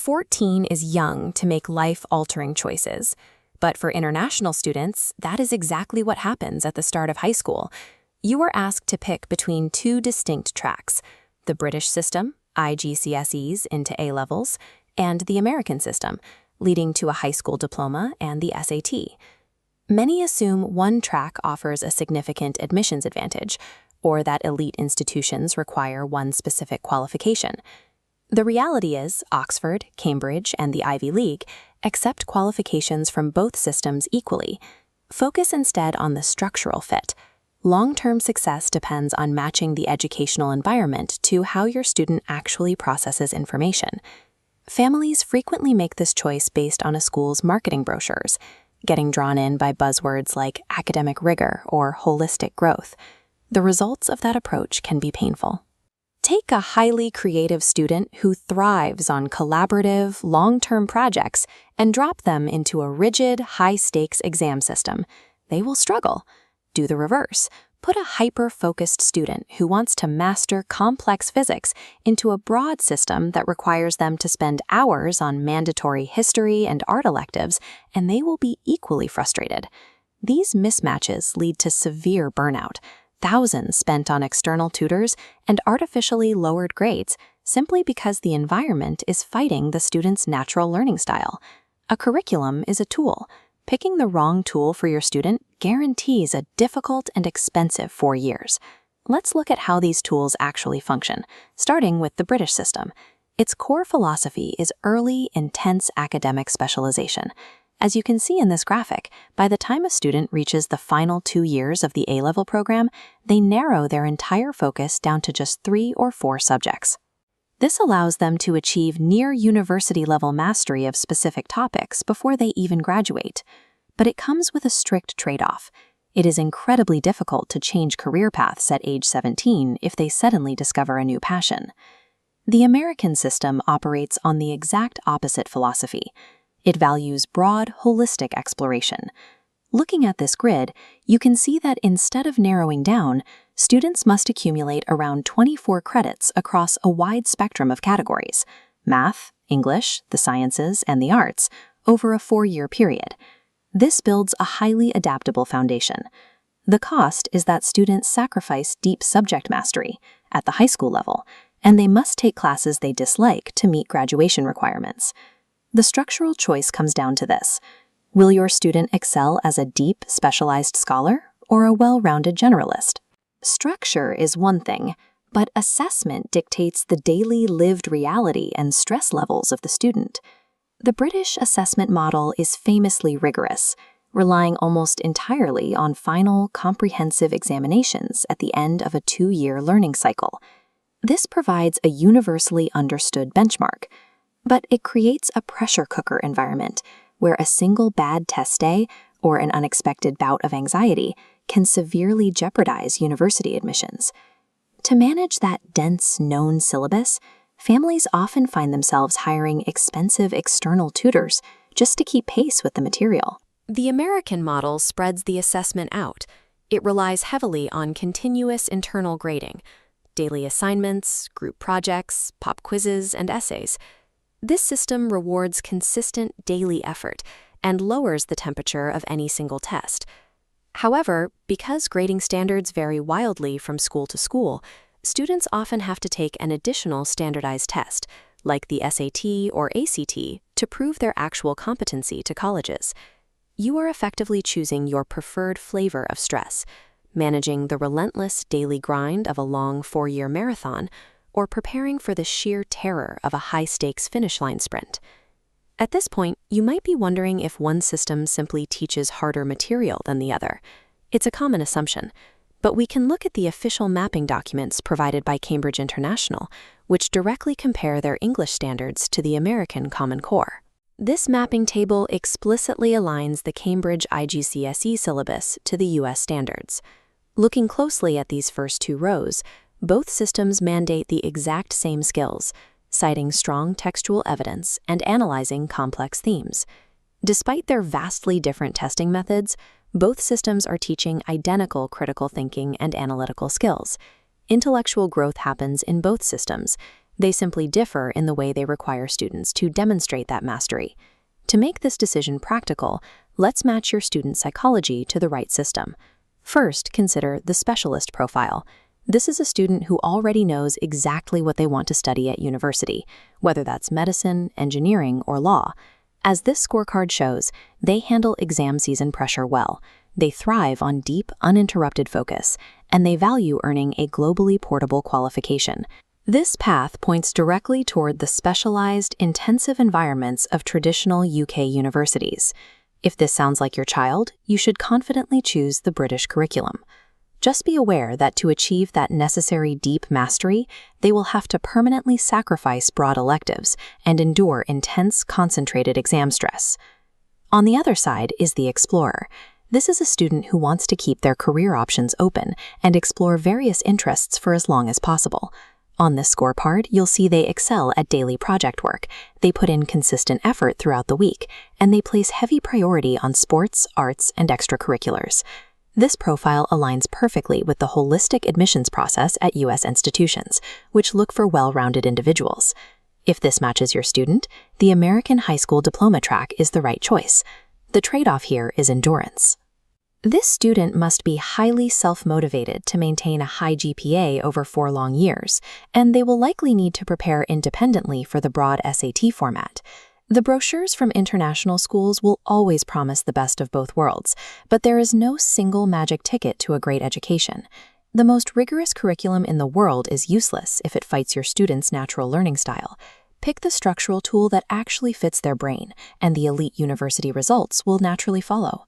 14 is young to make life-altering choices. But for international students, that is exactly what happens at the start of high school. You are asked to pick between two distinct tracks: the British system, IGCSEs into A-levels, and the American system, leading to a high school diploma and the SAT. Many assume one track offers a significant admissions advantage, or that elite institutions require one specific qualification. The reality is, Oxford, Cambridge, and the Ivy League accept qualifications from both systems equally. Focus instead on the structural fit. Long-term success depends on matching the educational environment to how your student actually processes information. Families frequently make this choice based on a school's marketing brochures, getting drawn in by buzzwords like academic rigor or holistic growth. The results of that approach can be painful. Take a highly creative student who thrives on collaborative, long-term projects and drop them into a rigid, high-stakes exam system. They will struggle. Do the reverse. Put a hyper-focused student who wants to master complex physics into a broad system that requires them to spend hours on mandatory history and art electives, and they will be equally frustrated. These mismatches lead to severe burnout, thousands spent on external tutors, and artificially lowered grades simply because the environment is fighting the student's natural learning style. A curriculum is a tool. Picking the wrong tool for your student guarantees a difficult and expensive 4 years. Let's look at how these tools actually function, starting with the British system. Its core philosophy is early, intense academic specialization. As you can see in this graphic, by the time a student reaches the final 2 years of the A-level program, they narrow their entire focus down to just 3 or 4 subjects. This allows them to achieve near university-level mastery of specific topics before they even graduate. But it comes with a strict trade-off. It is incredibly difficult to change career paths at age 17 if they suddenly discover a new passion. The American system operates on the exact opposite philosophy. It values broad, holistic exploration. Looking at this grid, you can see that instead of narrowing down, students must accumulate around 24 credits across a wide spectrum of categories: math, English, the sciences, and the arts, over a 4-year period. This builds a highly adaptable foundation. The cost is that students sacrifice deep subject mastery at the high school level, and they must take classes they dislike to meet graduation requirements. The structural choice comes down to this: will your student excel as a deep, specialized scholar or a well-rounded generalist? Structure is one thing, but assessment dictates the daily lived reality and stress levels of the student. The British assessment model is famously rigorous, relying almost entirely on final, comprehensive examinations at the end of a 2-year learning cycle. This provides a universally understood benchmark, but it creates a pressure cooker environment where a single bad test day or an unexpected bout of anxiety can severely jeopardize university admissions. To manage that dense, known syllabus, families often find themselves hiring expensive external tutors just to keep pace with the material. The American model spreads the assessment out. It relies heavily on continuous internal grading, daily assignments, group projects, pop quizzes, and essays. This system rewards consistent daily effort and lowers the temperature of any single test. However, because grading standards vary wildly from school to school, students often have to take an additional standardized test, like the SAT or ACT, to prove their actual competency to colleges. You are effectively choosing your preferred flavor of stress, managing the relentless daily grind of a long 4-year marathon, or preparing for the sheer terror of a high-stakes finish line sprint. At this point, you might be wondering if one system simply teaches harder material than the other. It's a common assumption, but we can look at the official mapping documents provided by Cambridge International, which directly compare their English standards to the American Common Core. This mapping table explicitly aligns the Cambridge IGCSE syllabus to the U.S. standards. Looking closely at these first 2 rows, both systems mandate the exact same skills, citing strong textual evidence and analyzing complex themes. Despite their vastly different testing methods, both systems are teaching identical critical thinking and analytical skills. Intellectual growth happens in both systems, They simply differ in the way they require students to demonstrate that mastery. To make this decision practical, let's match your student's psychology to the right system. First, consider the specialist profile. This is a student who already knows exactly what they want to study at university, whether that's medicine, engineering, or law. As this scorecard shows, they handle exam season pressure well. They thrive on deep, uninterrupted focus, and they value earning a globally portable qualification. This path points directly toward the specialized, intensive environments of traditional UK universities. If this sounds like your child, you should confidently choose the British curriculum. Just be aware that to achieve that necessary deep mastery, they will have to permanently sacrifice broad electives and endure intense, concentrated exam stress. On the other side is the explorer. This is a student who wants to keep their career options open and explore various interests for as long as possible. On this scorecard, you'll see they excel at daily project work, they put in consistent effort throughout the week, and they place heavy priority on sports, arts, and extracurriculars. This profile aligns perfectly with the holistic admissions process at U.S. institutions, which look for well-rounded individuals. If this matches your student, the American high school diploma track is the right choice. The trade-off here is endurance. This student must be highly self-motivated to maintain a high GPA over 4 long years, and they will likely need to prepare independently for the broad SAT format. The brochures from international schools will always promise the best of both worlds, but there is no single magic ticket to a great education. The most rigorous curriculum in the world is useless if it fights your students' natural learning style. Pick the structural tool that actually fits their brain, and the elite university results will naturally follow.